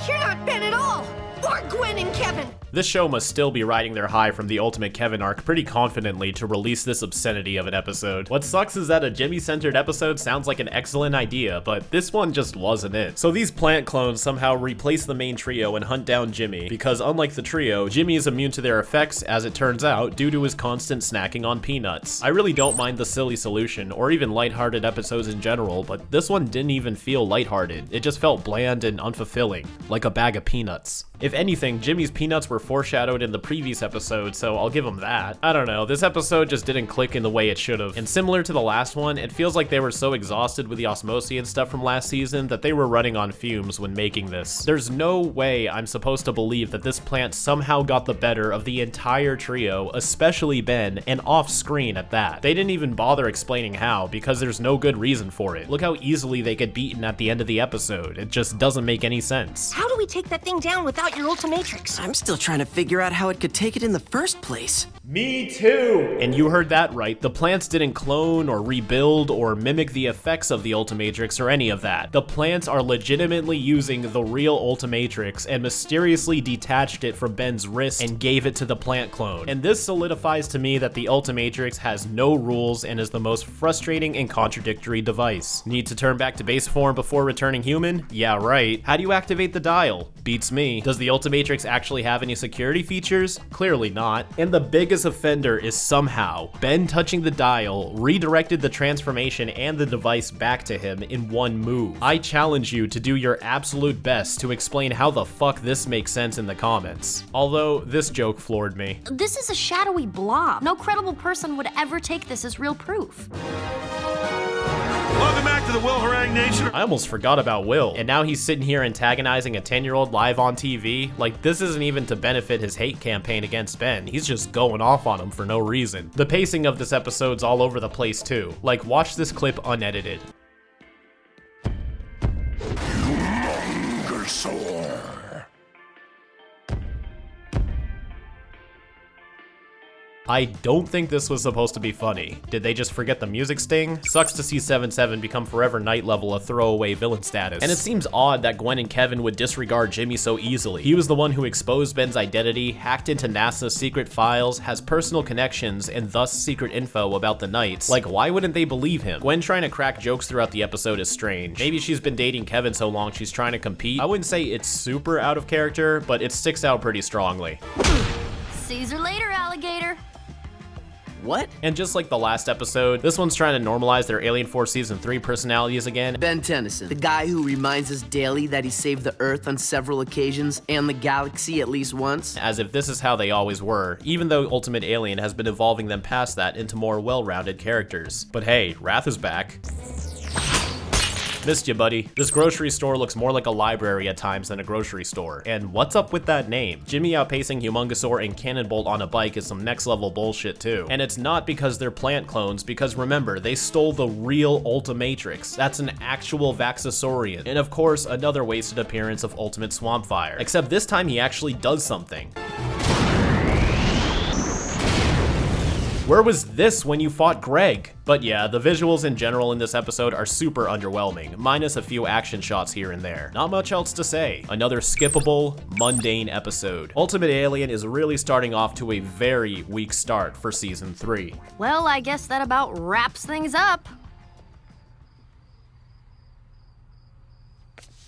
You're not Ben at all! Or Gwen and Kevin! This show must still be riding their high from the Ultimate Kevin arc pretty confidently to release this obscenity of an episode. What sucks is that a Jimmy-centered episode sounds like an excellent idea, but this one just wasn't it. So these plant clones somehow replace the main trio and hunt down Jimmy, because unlike the trio, Jimmy is immune to their effects, as it turns out, due to his constant snacking on peanuts. I really don't mind the silly solution, or even lighthearted episodes in general, but this one didn't even feel lighthearted. It just felt bland and unfulfilling, like a bag of peanuts. If anything, Jimmy's peanuts were foreshadowed in the previous episode, so I'll give him that. I don't know, this episode just didn't click in the way it should have. And similar to the last one, it feels like they were so exhausted with the Osmosi and stuff from last season that they were running on fumes when making this. There's no way I'm supposed to believe that this plant somehow got the better of the entire trio, especially Ben, and off screen at that. They didn't even bother explaining how, because there's no good reason for it. Look how easily they get beaten at the end of the episode. It just doesn't make any sense. How do we take that thing down without your Ultimatrix? I'm still trying to figure out how it could take it in the first place. Me too! And you heard that right, the plants didn't clone or rebuild or mimic the effects of the Ultimatrix or any of that. The plants are legitimately using the real Ultimatrix and mysteriously detached it from Ben's wrist and gave it to the plant clone. And this solidifies to me that the Ultimatrix has no rules and is the most frustrating and contradictory device. Need to turn back to base form before returning human? Yeah, right. How do you activate the dial? Beats me. Does the Ultimatrix actually have any security features? Clearly not. And the biggest offender is somehow Ben touching the dial redirected the transformation and the device back to him in one move. I challenge you to do your absolute best to explain how the fuck this makes sense in the comments. Although, this joke floored me. This is a shadowy blob. No credible person would ever take this as real proof. Welcome back to the Will Harangue Nation. I almost forgot about Will, and now he's sitting here antagonizing a 10-year-old live on TV. Like, this isn't even to benefit his hate campaign against Ben. He's just going off on him for no reason. The pacing of this episode's all over the place too. Like, watch this clip unedited. I don't think this was supposed to be funny. Did they just forget the music sting? Sucks to see 7-7 become forever night level a throwaway villain status. And it seems odd that Gwen and Kevin would disregard Jimmy so easily. He was the one who exposed Ben's identity, hacked into NASA's secret files, has personal connections, and thus secret info about the Knights. Like, why wouldn't they believe him? Gwen trying to crack jokes throughout the episode is strange. Maybe she's been dating Kevin so long she's trying to compete. I wouldn't say it's super out of character, but it sticks out pretty strongly. Caesar later, alligator. What? And just like the last episode, this one's trying to normalize their Alien Force Season 3 personalities again. Ben Tennyson, the guy who reminds us daily that he saved the Earth on several occasions and the galaxy at least once. As if this is how they always were, even though Ultimate Alien has been evolving them past that into more well-rounded characters. But hey, Wrath is back. Missed you, buddy. This grocery store looks more like a library at times than a grocery store. And what's up with that name? Jimmy outpacing Humongousaur and Cannonbolt on a bike is some next level bullshit too. And it's not because they're plant clones, because remember, they stole the real Ultimatrix. That's an actual Vaxosaurian. And of course, another wasted appearance of Ultimate Swampfire. Except this time he actually does something. Where was this when you fought Greg? But yeah, the visuals in general in this episode are super underwhelming, minus a few action shots here and there. Not much else to say. Another skippable, mundane episode. Ultimate Alien is really starting off to a very weak start for Season 3. Well, I guess that about wraps things up.